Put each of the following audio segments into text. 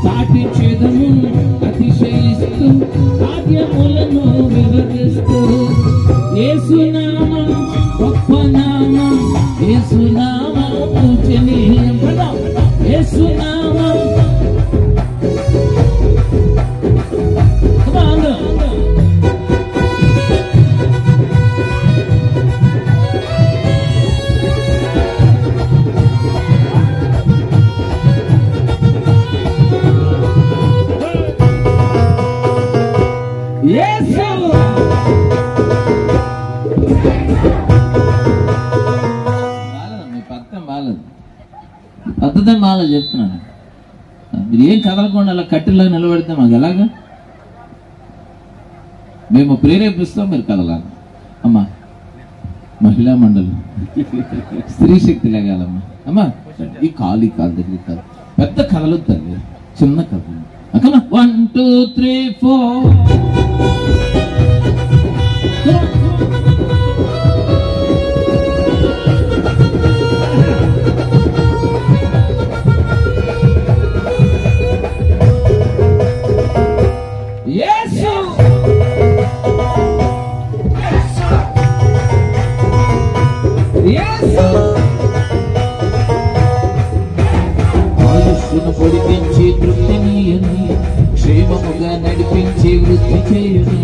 చాటించేదము అతిశయిస్తూ కార్యములను వివరిస్తూ యేసునామం గొప్ప నామం యేసునామం పూజనీయం యేసునామం పద్ధతి మాల చెప్తున్నాను. మీరు ఏం కదలకుండా అలా కట్టెలాగా నిలబడితే మాకు ఎలాగా? మేము ప్రేరేపిస్తాం, మీరు కదలాలి. అమ్మా మహిళా మండలి స్త్రీ శక్తి లేగాలమ్మా. అమ్మా ఈ కాలు దగ్గర కాదు, పెద్ద కథలు తల్లి, చిన్న కథలు. అక్కమ్మా 1 2 3 4 ఆయుష్ను పొడిపించి తృప్తినీయను, క్షేమముగా నడిపించి వృద్ధి చేయను.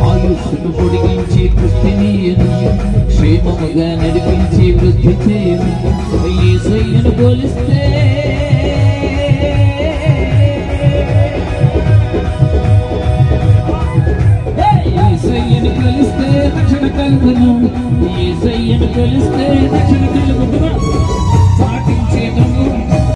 ఆయుష్ను పొడిగించి తృప్తినీయను, క్షేమముగా నడిపించి వృద్ధి చేయను. యేసయ్యను పోలిస్తే యేసయ్యను కలిస్తే రక్షణ కలుగును. యేసయ్యను కలిస్తే రక్షణ కలుగును.